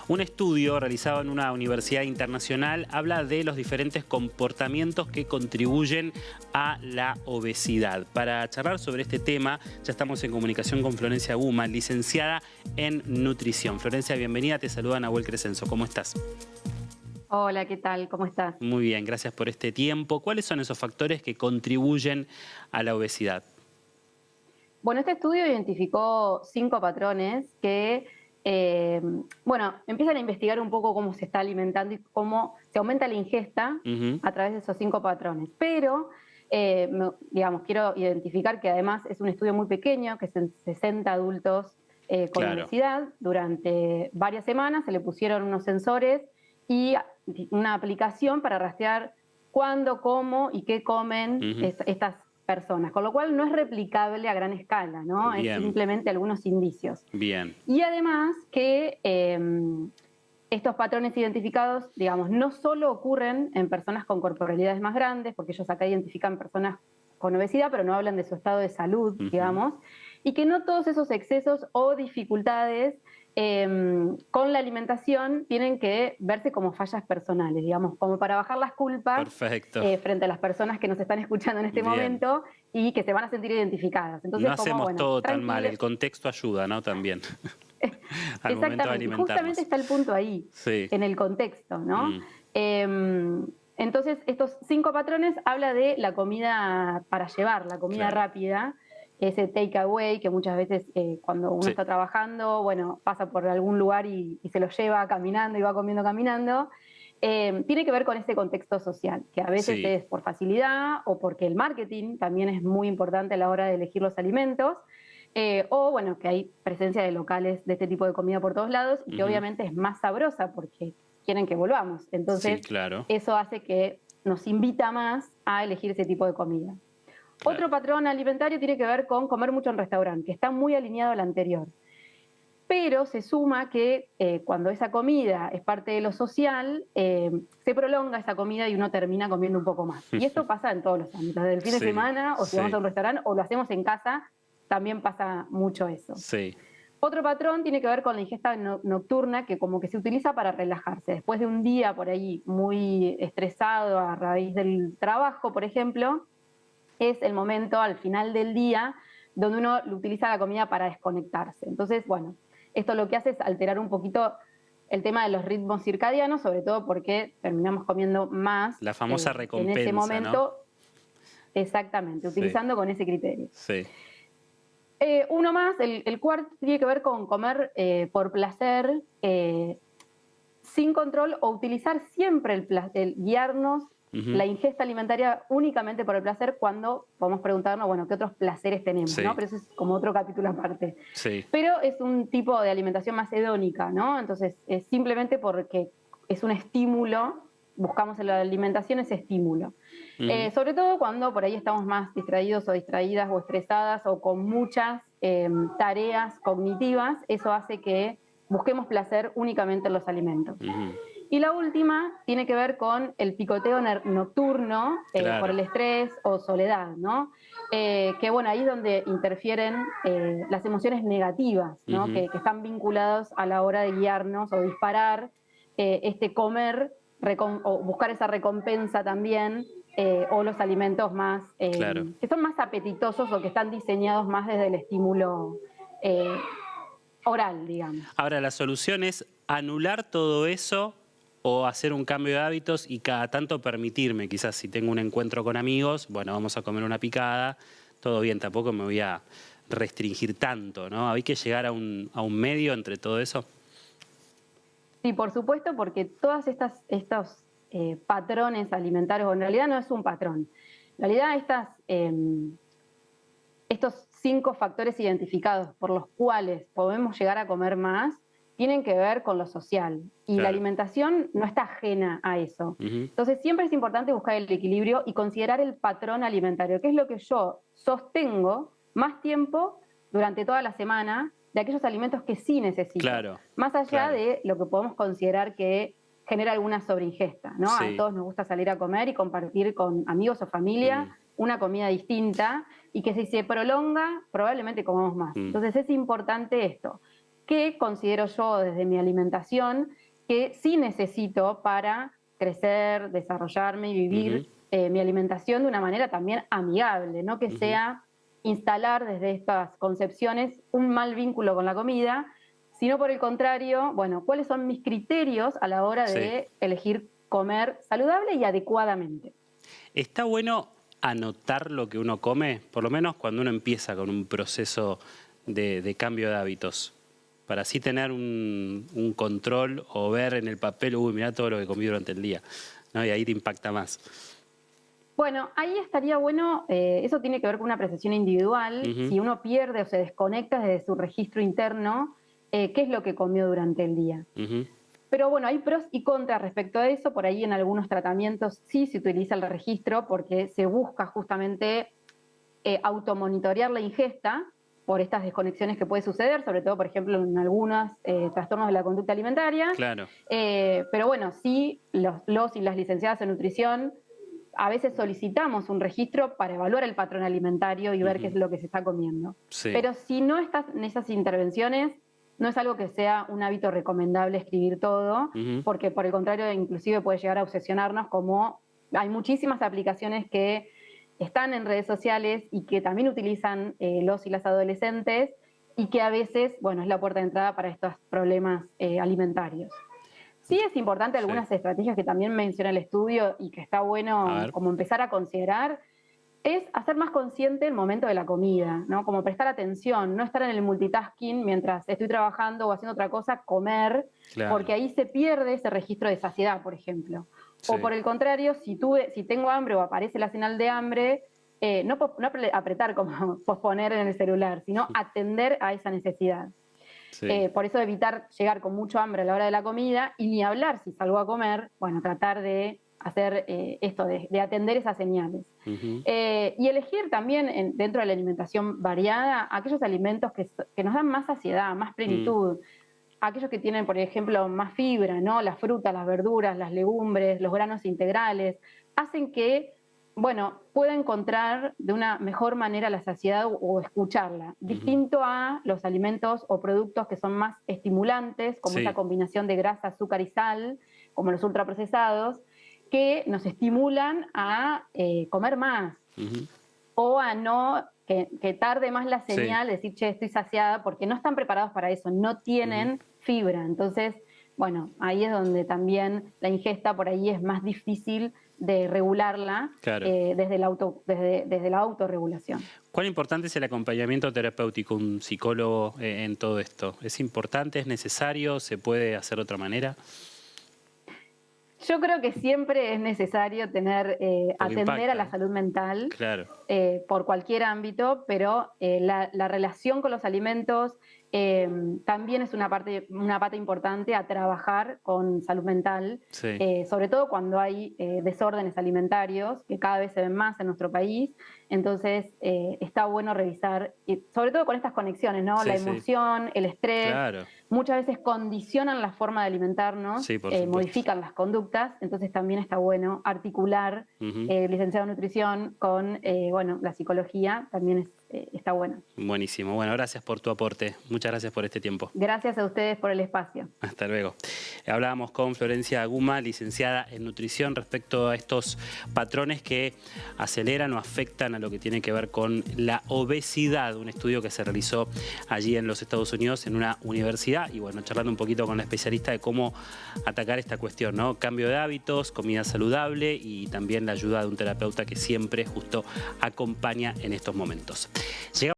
Un estudio realizado en una universidad internacional habla de los diferentes comportamientos que contribuyen a la obesidad. Para charlar sobre este tema, ya estamos en comunicación con Florencia Guma, licenciada en nutrición. Florencia, bienvenida, te saluda Nahuel Crescenzo. ¿Cómo estás? Hola, ¿qué tal? ¿Cómo estás? Muy bien, gracias por este tiempo. ¿Cuáles son esos factores que contribuyen a la obesidad? Bueno, este estudio identificó 5 patrones que, empiezan a investigar un poco cómo se está alimentando y cómo se aumenta la ingesta a través de esos 5 patrones. Pero, quiero identificar que además es un estudio muy pequeño, que es en 60 adultos con obesidad. Durante varias semanas se le pusieron unos sensores y una aplicación para rastrear cuándo, cómo y qué comen estas personas, con lo cual no es replicable a gran escala, ¿no? Bien. Es simplemente algunos indicios. Bien. Y además que estos patrones identificados, digamos, no solo ocurren en personas con corporalidades más grandes, porque ellos acá identifican personas con obesidad, pero no hablan de su estado de salud, digamos, y que no todos esos excesos o dificultades con la alimentación tienen que verse como fallas personales, digamos, como para bajar las culpas frente a las personas que nos están escuchando en este momento y que se van a sentir identificadas. Entonces, no hacemos todo tan mal, el contexto ayuda, ¿no? También. Al momento de alimentarnos. Justamente está el punto ahí, en el contexto, ¿no? Entonces, estos 5 patrones habla de la comida para llevar, la comida rápida, ese take away que muchas veces cuando uno está trabajando, bueno, pasa por algún lugar y se lo lleva caminando y va comiendo caminando. Tiene que ver con ese contexto social, que a veces es por facilidad o porque el marketing también es muy importante a la hora de elegir los alimentos, o bueno, que hay presencia de locales de este tipo de comida por todos lados y que obviamente es más sabrosa porque quieren que volvamos. Entonces, eso hace que nos invita más a elegir ese tipo de comida. Otro patrón alimentario tiene que ver con comer mucho en restaurante, que está muy alineado al anterior. Pero se suma que cuando esa comida es parte de lo social, se prolonga esa comida y uno termina comiendo un poco más. Y esto pasa en todos los ámbitos, desde el fin de semana, o si vamos a un restaurante, o lo hacemos en casa, también pasa mucho eso. Otro patrón tiene que ver con la ingesta nocturna, que como que se utiliza para relajarse. Después de un día por ahí muy estresado a raíz del trabajo, por ejemplo, es el momento al final del día donde uno utiliza la comida para desconectarse. Entonces, bueno, esto lo que hace es alterar un poquito el tema de los ritmos circadianos, sobre todo porque terminamos comiendo más. La famosa recompensa, en ese momento, ¿no? Exactamente, utilizando con ese criterio. Uno más, el cuarto tiene que ver con comer por placer, sin control, o utilizar siempre el guiarnos la ingesta alimentaria únicamente por el placer, cuando podemos preguntarnos, bueno, ¿qué otros placeres tenemos? ¿No? Pero eso es como otro capítulo aparte. Pero es un tipo de alimentación más hedónica, ¿no? Entonces, es simplemente porque es un estímulo, buscamos en la alimentación ese estímulo. Sobre todo cuando por ahí estamos más distraídos o distraídas o estresadas o con muchas tareas cognitivas, eso hace que busquemos placer únicamente en los alimentos. Y la última tiene que ver con el picoteo nocturno por el estrés o soledad, ¿no? Que bueno, ahí es donde interfieren las emociones negativas, ¿no? Que están vinculadas a la hora de guiarnos o disparar este comer o buscar esa recompensa también, o los alimentos más que son más apetitosos o que están diseñados más desde el estímulo oral, digamos. Ahora, la solución es anular todo eso o hacer un cambio de hábitos y cada tanto permitirme, quizás si tengo un encuentro con amigos, bueno, vamos a comer una picada, todo bien, tampoco me voy a restringir tanto, ¿no? Hay que llegar a un medio entre todo eso. Sí, por supuesto, porque todas estos patrones alimentarios, o en realidad no es un patrón, en realidad estos 5 factores identificados por los cuales podemos llegar a comer más, tienen que ver con lo social. Y la alimentación no está ajena a eso. Entonces, siempre es importante buscar el equilibrio y considerar el patrón alimentario, que es lo que yo sostengo más tiempo durante toda la semana de aquellos alimentos que sí necesito. Más allá de lo que podemos considerar que genera alguna sobreingesta, ¿no? A todos nos gusta salir a comer y compartir con amigos o familia una comida distinta y que si se prolonga, probablemente comamos más. Entonces, es importante esto. qué considero yo desde mi alimentación que sí necesito para crecer, desarrollarme y vivir mi alimentación de una manera también amigable, no que sea instalar desde estas concepciones un mal vínculo con la comida, sino por el contrario, bueno, ¿cuáles son mis criterios a la hora de elegir comer saludable y adecuadamente? Está bueno anotar lo que uno come, por lo menos cuando uno empieza con un proceso de cambio de hábitos, para así tener un control o ver en el papel, uy, mirá todo lo que comí durante el día, ¿no? Y ahí te impacta más. Bueno, ahí estaría bueno, eso tiene que ver con una apreciación individual, si uno pierde o se desconecta desde su registro interno, qué es lo que comió durante el día. Pero bueno, hay pros y contras respecto a eso, por ahí en algunos tratamientos sí se utiliza el registro porque se busca justamente automonitorear la ingesta por estas desconexiones que puede suceder, sobre todo, por ejemplo, en algunos trastornos de la conducta alimentaria. Claro. Pero bueno, sí, los y las licenciadas en nutrición a veces solicitamos un registro para evaluar el patrón alimentario y ver qué es lo que se está comiendo. Pero si no estás en esas intervenciones, no es algo que sea un hábito recomendable escribir todo, porque por el contrario, inclusive puede llegar a obsesionarnos, como hay muchísimas aplicaciones que están en redes sociales y que también utilizan los y las adolescentes y que a veces, bueno, es la puerta de entrada para estos problemas alimentarios. Sí es importante algunas estrategias que también menciona el estudio y que está bueno como empezar a considerar, es hacer más consciente el momento de la comida, ¿no? Como prestar atención, no estar en el multitasking mientras estoy trabajando o haciendo otra cosa, comer, porque ahí se pierde ese registro de saciedad, por ejemplo. O por el contrario, si tengo hambre o aparece la señal de hambre, no apretar como posponer en el celular, sino atender a esa necesidad. Por eso evitar llegar con mucho hambre a la hora de la comida y ni hablar si salgo a comer, bueno, tratar de hacer esto, de atender esas señales. Y elegir también dentro de la alimentación variada aquellos alimentos que nos dan más saciedad, más plenitud, aquellos que tienen, por ejemplo, más fibra, ¿no? Las frutas, las verduras, las legumbres, los granos integrales, hacen que, bueno, pueda encontrar de una mejor manera la saciedad o escucharla, distinto a los alimentos o productos que son más estimulantes, como esa combinación de grasa, azúcar y sal, como los ultraprocesados, que nos estimulan a comer más o a no que tarde más la señal de decir, che, estoy saciada, porque no están preparados para eso, no tienen fibra. Entonces, bueno, ahí es donde también la ingesta por ahí es más difícil de regularla desde la autorregulación. ¿Cuán importante es el acompañamiento terapéutico, un psicólogo en todo esto? ¿Es importante, es necesario, se puede hacer de otra manera? Yo creo que siempre es necesario atender a la salud mental por cualquier ámbito, pero la relación con los alimentos también es una pata importante a trabajar con salud mental, sobre todo cuando hay desórdenes alimentarios, que cada vez se ven más en nuestro país. Entonces está bueno revisar, sobre todo con estas conexiones, ¿no? La emoción, el estrés, muchas veces condicionan la forma de alimentarnos, modifican las conductas, entonces también está bueno articular licenciado en nutrición con bueno, la psicología, también está bueno. Buenísimo, bueno, gracias por tu aporte, muchas gracias por este tiempo. Gracias a ustedes por el espacio. Hasta luego. Hablábamos con Florencia Guma, licenciada en nutrición, respecto a estos patrones que aceleran o afectan a lo que tiene que ver con la obesidad, un estudio que se realizó allí en los Estados Unidos en una universidad y bueno, charlando un poquito con la especialista de cómo atacar esta cuestión, ¿no? Cambio de hábitos, comida saludable y también la ayuda de un terapeuta que siempre justo acompaña en estos momentos.